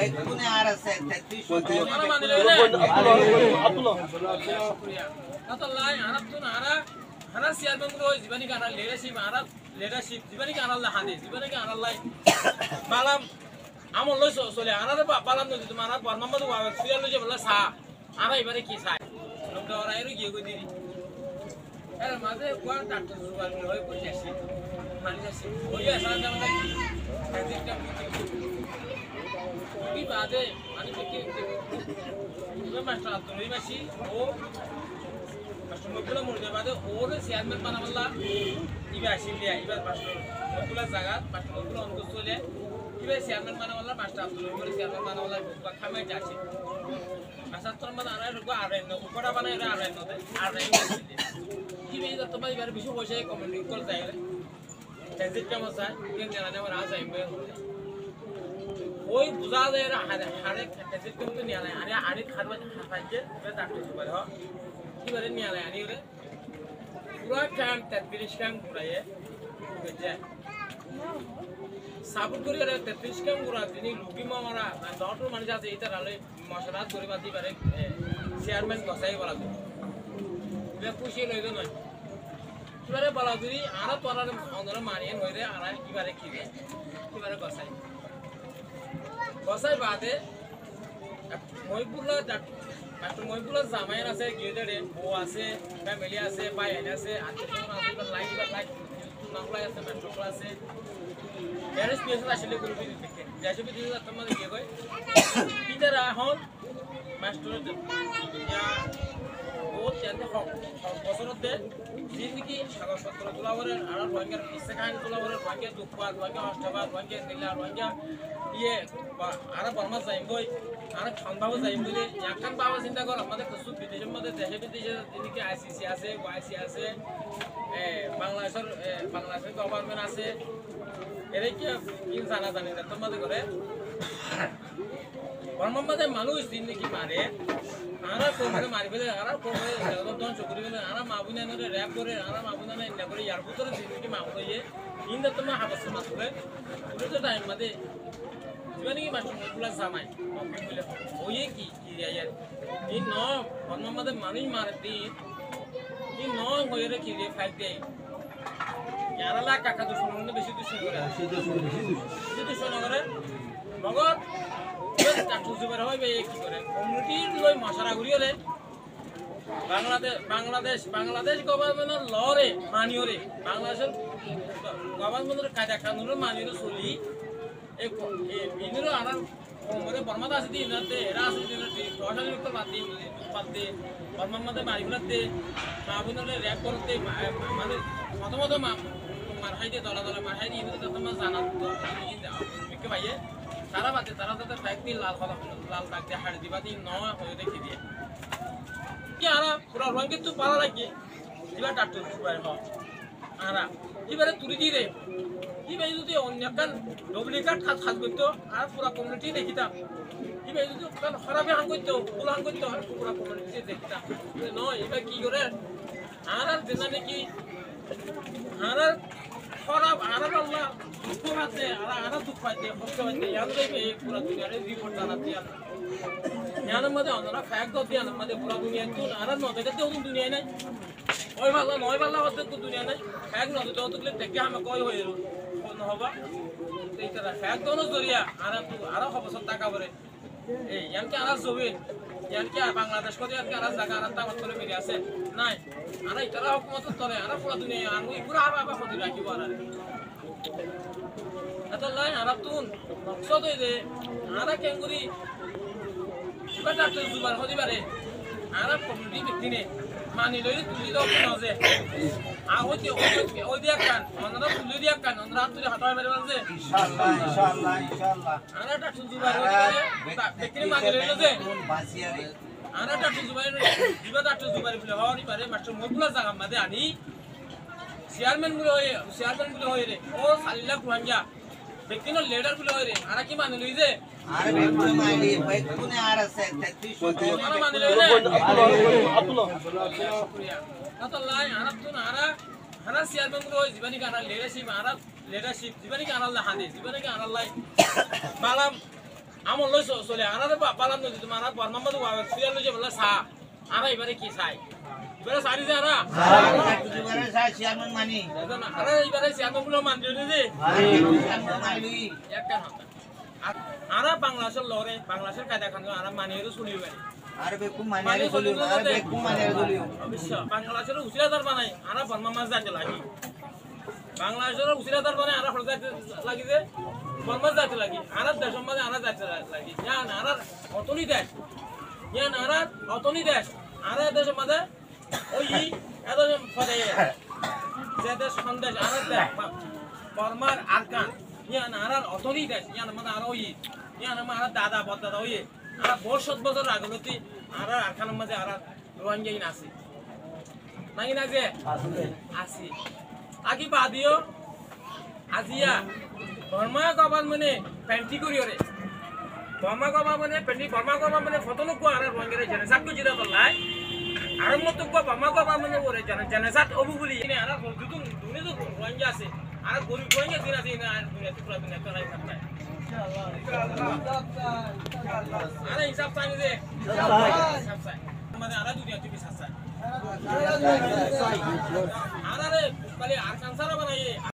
ভাই কোনে আর আছে 33 আমরা মানে লইলে আব্দুল্লাহ শুকরিয়া আতাল্লাহ আরাতুন হারা চেয়ারম্যান গুলো জীবনী কানা লিডারশিপ জীবনী কানা আল্লাহ হাদে জীবনী কানা আল্লাহ বালাম আমল লই চলে আনারে বালাম নদী তোমার বর্মামদ ওয়া সুয়াল লই বলা সা আরা এবারে কি চাই লোকটা ওরা এর গিয়ে কই দিদি এর মাঝে কোন ডাক্তার জুবাল হই কই আসি মানে আসি ওই আসা আমরা কি একটা কি বাদে মানে কি মাস্টার আব্দুল মাসি ও মাস্টার মকবুলা মুরদে বাদে ওর চেয়ারম্যান বানাবল্লা ইবা আসিলিয়া ইবা মাস্টার মকবুলা জায়গা মাস্টার মকবুলা অন্ত চলে ইবা চেয়ারম্যান বানাবল্লা মাস্টার আব্দুল ওর চেয়ারম্যান বানাবল্লা বা খামাই যাচ্ছে মাস্টার তোর মধ্যে আনাই রকম আড়াই ন উপরা বানাই রে আড়াই নতে আড়াই আসিলি ইবা ইবা তোমার এবার বেশি পয়সা কমেন্ট করে যায় রে তেজিত কেমন চাই কেন জানা আমার আজ আইবে ওই বুঝা যায় হারে তেজিত কেমন তো নিয়া নাই আরে আরে খারবা খাইছে এবার ডাক্তার সুপার হ কিবারে নিয়া নাই আনি রে পুরা কাম 33 কাম ঘুরায়ে বুঝছে সাবুর করে 33 কাম ঘুরা তিনি লুকি মারা ডক্টর মানে যাতে এটা রালে মশরাত করে বাদি পারে চেয়ারম্যান গসাই বলা তো বে খুশি লইলো নয় কিবারে বলা যদি আরা তোরার অন্দর মানিয়ে নইরে আরা কিবারে কিবে কিবারে গসাই বাদে মইপুলা মাস্টার মইপুলা জামাইন আছে গিয়েদে বউ আছে ফ্যামিলি আছে বাইন আছে আত্মীয় আছে লাইক নামলাই আছে মাস্টার আছে এর স্পেশাল আসলে গ্রুপ দিতে যাইছে বিদি তোমাদের কি কই কিদারা হল মাস্টার ইয়া ও তেতে বছরতে জিন্দগি সাগর সত্র তোলাবরে আর রোহিঙ্গার কিসে কাহিনী তোলাবরে রোহিঙ্গা দুঃখবাদ রোহিঙ্গা অষ্টবাদ রোহিঙ্গা নিলা রোহিঙ্গা ইয়ে আর বর্মা যাইবই আর খান্দাও যাইব বলে ইয়াকান বাবা চিন্তা কর আমাদের কিছু বিদেশের মধ্যে দেশে বিদেশে যেদিকে আইসিসি আছে ওআইসি আছে বাংলাদেশের গভর্নমেন্ট আছে এর কি জানা জানি না তোমাদের করে বর্মার মধ্যে মানুষ জিন্দগি মারে আরা কোমরে মারি ফেলে আরা কোমরে ধ্বংস করি ফেলে আরা মাবুনা নরে র‍্যাপ করে আরা মাবুনা না ইন্না করে ইয়ার ভিতরে জিন্দগি মামুন হয়ে ইন্দা তোমার হাবাস মাস করে পুরো টাইম মধ্যে জীবনী মাস্টার মকবুলা জামাই বলে ওই কি ইয়ার এই ন বর্মার মধ্যে মানুষ মারে দিন এই ন হয়ে রে কি রে ফাইট দেয় ইয়ারা লা কাকা তো শুনুন বেশি তো শুনুন বেশি তো শুনুন করে মগর ডাক্তার জুবাইর হয় কি করে কমিউনিটির লই মশারা ঘুরিয়ে বাংলাদেশ গভর্নমেন্টের লরে মানিয়রে বাংলাদেশের গভর্নমেন্টের কায়দা কানুনের মানিয়রে চলি এই ইনর আনার কোমরে বর্মাদা আছে দিন রাতে এরা আছে দিন রাতে দশালি বিক্তর বাদ দিয়ে বর্মার মধ্যে মারি ফেলাতে মাহবুবরে র‍্যাপ করতে মানে মতো মারহাই দিয়ে দলা মারহাই দিয়ে তোমার জানা বিকে ভাইয়ে তারা বাদে তারা তাদের ফ্যাক্টরি লাল দাগ দিয়ে হাড় দিবা দিয়ে নয় হয়ে রেখে দিয়ে কি আরা পুরো রঙে তো পালা লাগে এবার ডাক্তার সুপার হ আরা এবারে তুলি দিয়ে রে এবারে যদি অন্য কান ডুপ্লিকেট খাত করতো আর পুরো কমিউনিটি দেখিতাম এবারে যদি খারাপে হাং করতো ফুল হাং করতো আর পুরো কমিউনিটি দেখিতাম নয় এবার কি করে আর যেটা নাকি আর খারাপ আর আল্লাহ দুঃখ আছে আর দুঃখ পাইতে কষ্ট পাইতে ইয়ান দেবে পুরো দুনিয়ারে রিপোর্ট জানাতে ইয়ানের মধ্যে অন্যরা ফ্যাক দাও ইয়ানের মধ্যে পুরো দুনিয়া তো আর নদে তো দুনিয়া নাই ওই ভালো নয় ভালো হতে তো দুনিয়া নাই ফ্যাক নদে তো তুলে দেখে আমি কই হয়ে কোন হবা এই তারা ফ্যাক দাও জরিয়া আর খবর টাকা ভরে এই ইয়ানকে আর জবে ইয়ানকে বাংলাদেশ করে ইয়ানকে আর জায়গা আর তাকত করে মেরে আছে নাই আর ইতারা হুকুমত তরে আর পুরো দুনিয়া আর পুরো আবা খতি রাখিব আর আতাল্লাহ আরাতুন মকসদ হই যে আরা কেঙ্গুরি ইবা ডাক্তার জুবার হদি পারে আরা কমিউনিটি ব্যক্তিনে মানি লইলে তুলি দাও কেন যে ওই দিয়া কান অন্যরা তুলি দিয়া কান অন্যরা তুলি হাতায় মেরে বলছে ইনশাআল্লাহ আরা ডাক্তার জুবার হদি পারে ব্যক্তিনে মানি লইলে যে আরা ডাক্তার জুবার ইবা ডাক্তার জুবার বলে হওয়ারই পারে মাস্টার মকবুলা জায়গা মাঝে আনি চেয়ারম্যান গুলো হয়ে রে ও সালিলা কুহাঞ্জা ব্যক্তির লিডার গুলো হয়ে রে আরা কি মানি লই যে আরে ব্যক্তি মাইলি ভাই কোনে আর আছে 33 আরা মানি লই রে আব্দুল্লাহ শুকরিয়া আতাল্লাহ আরাতুন আরা চেয়ারম্যান গুলো জীবনী কানা লিডারশিপ জীবনী কানা আল্লাহ হাদে জীবনী কানা আল্লাহ বালাম আমল লই চলে আনারে বালান নদী তোমার আনা বর্মা মধ্যে সিরিয়াল লই যে বলে সা আনা এবারে কি চাই এবারে সারি যে আনা এবারে সাই চেয়ারম্যান মানি আনা এবারে চেয়ারম্যান গুলো মান দিও যে চেয়ারম্যান মানি একটা হাতে আনা বাংলাদেশের লরে বাংলাদেশের কায়দা খান আনা মানিয়ে চলিও পারে আর বেকুম মানিয়ে চলিও আর বেকুম মানিয়ে চলিও অবশ্য বাংলাদেশের উচিলাদার বানাই আনা বর্মা মাছ যাইতে লাগি বাংলাদেশের উচিলাদার বানাই আনা ফল যাইতে লাগি যে বর্মা যাইতে লাগি আনা দেশের মাঝে আনা যাইতে লাগি ইয়ান আনার অতনি দেশ ইয়ান আনার অতনি দেশ আনা দেশের মাঝে ওই এত ফলে যে দেশ সন্দেশ আনার দেশ বর্মার আরকান ইয়ান আনার অতনি দেশ ইয়ান মানে আর ওই ইয়ান আমার দাদা বদাদা ওই আর 60 বছর আগলতি আর আরকানের মাঝে আর রোহিঙ্গা আছে নাকি না যে আছে আকি বাদিও আজিয়া বর্মা গভর্নমেন্টে পেন্টি করিওরে বর্মা গভর্নমেন্টে পেন্টি বর্মা গভর্নমেন্টে ফতলকো আর রোহিঙ্গা জেনেসাত কো জিরা তলাই আর মতো কো বর্মা গভর্নমেন্টে ওরে জেনেসাত অবু বলি নে আর দুদুন দুনে তো রোহিঙ্গা আছে আর গরিব রোহিঙ্গা দিন আছে আর দুনিয়া টুকরা দুনিয়া তো নাই না আরে হিসাব চাই যে হিসাব চাই মানে আরা দুনিয়া তুমি সাসা আরে কালে আর কানসারা বানাই